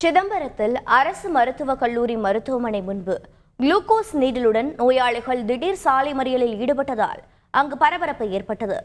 சிதம்பரத்தில் அரசு மருத்துவக் கல்லூரி மருத்துவமனை முன்பு குளுக்கோஸ் நீடிலுடன் நோயாளிகள் திடீர் சாலை மறியலில் ஈடுபட்டதால் அங்கு பரபரப்பு ஏற்பட்டது.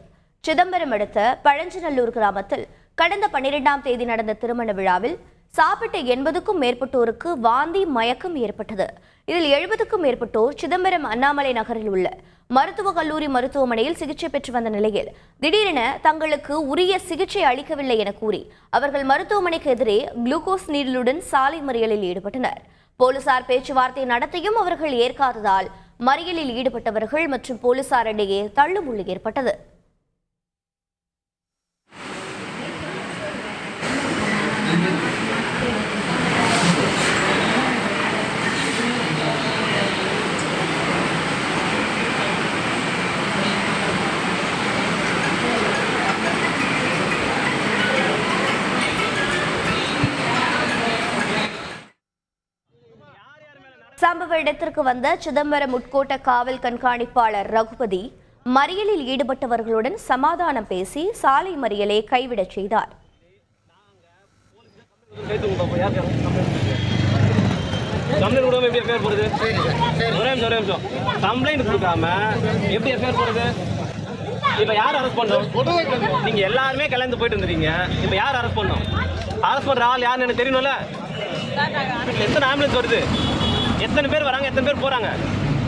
சிதம்பரம் அடுத்த பழஞ்சநல்லூர் கிராமத்தில் கடந்த 12ஆம் தேதி நடந்த திருமண விழாவில் சாப்பிட்ட 80க்கும் மேற்பட்டோருக்கு வாந்தி மயக்கம் ஏற்பட்டது. இதில் 70க்கும் மேற்பட்டோர் சிதம்பரம் அண்ணாமலை நகரில் உள்ள மருத்துவக் கல்லூரி மருத்துவமனையில் சிகிச்சை பெற்று வந்த நிலையில் திடீரென தங்களுக்கு உரிய சிகிச்சை அளிக்கவில்லை என கூறி அவர்கள் மருத்துவமனைக்கு எதிரே குளுக்கோஸ் நீடிலுடன் சாலை மறியலில் ஈடுபட்டனர். போலீசார் பேச்சுவார்த்தை நடத்தியும் அவர்கள் ஏற்காததால் மறியலில் ஈடுபட்டவர்கள் மற்றும் போலீசாரிடையே தள்ளுமுள்ளு ஏற்பட்டது. சம்பவ இடத்திற்கு வந்த சிதம்பரம் உட்கோட்ட காவல் கண்காணிப்பாளர் ரகுபதி மறியலில் ஈடுபட்டவர்களுடன் சமாதானம் பேசி சாலை மறியலை கைவிடச் செய்தார். இப்ப யார் அரெஸ்ட் பண்ணோம்? நீங்க எல்லாருமே கலந்து போயிட்டு இருந்தீங்க. இப்ப யார் அரெஸ்ட் பண்ணோம்? அரெஸ்ட் பண்ற ஆள் யாருன்னு எனக்கு தெரியணும்ல. எத்தனை ஆம்புலன்ஸ் வருது, எத்தனை பேர் வராங்க, எத்தனை பேர் போறாங்க,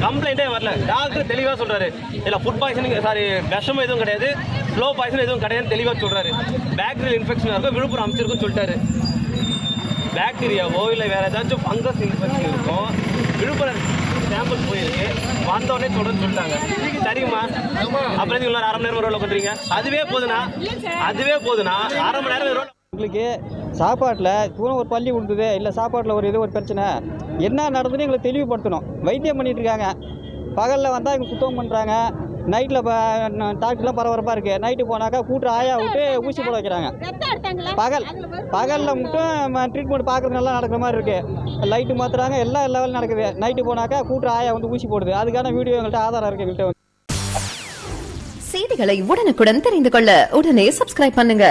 கம்ப்ளைண்டே வரல. டாக்டர் தெளிவா சொல்றாரு, இல்ல ஃபுட் பாய்சனிங் விஷம் எதுவும் கிடையாது, ஸ்லோ பாய்சன் எதுவும் கிடையாது தெளிவா சொல்றாரு. பாக்டீரியல் இன்ஃபெக்ஷன் இருக்கும், விழுப்புரம் அமைச்சிருக்கும் சொல்லிட்டாரு. பாக்டீரியாவோ இல்லை வேற ஏதாச்சும் ஃபங்கஸ் இன்ஃபெக்ஷன் இருக்கும், விழுப்புரம் சாம்பிள் போயிருக்கு, வந்தோடனே தொடர்ந்து சொல்லிட்டாங்க. சரிம்மா, அப்புறம் இன்னொரு அரை மணி நேரம் ரோட்ல பண்ணுறீங்க. அதுவே போதுனா அரை மணி நேரம் எங்களுக்கு சாப்பாட்டில் தூரம் ஒரு பள்ளி விழுந்தது, இல்லை சாப்பாட்டில் ஒரு பிரச்சனை என்ன நடந்ததுன்னு எங்களுக்கு தெளிவுபடுத்தணும். வைத்தியம் பண்ணிட்டு இருக்காங்க, பகலில் வந்தால் இவங்க சுத்தம் பண்ணுறாங்க, நைட்டில் டாக்டர்லாம் பரபரப்பாக இருக்குது. நைட்டு போனாக்கா கூட்டு ஆயா விட்டு ஊசி போட வைக்கிறாங்க. பகலில் மட்டும் ட்ரீட்மெண்ட் பார்க்குறது நல்லா நடக்கிற மாதிரி இருக்குது. லைட்டு மாற்றுறாங்க, எல்லா லெவலும் நடக்குது. நைட்டு போனாக்கா கூட்டு ஆயா வந்து ஊசி போடுது. அதுக்கான வீடியோ எங்கள்கிட்ட ஆதாரம் இருக்குது. எங்கள்கிட்ட செய்திகளை உடனுக்குடன் தெரிந்து கொள்ள உடனே சப்ஸ்கிரைப் பண்ணுங்க.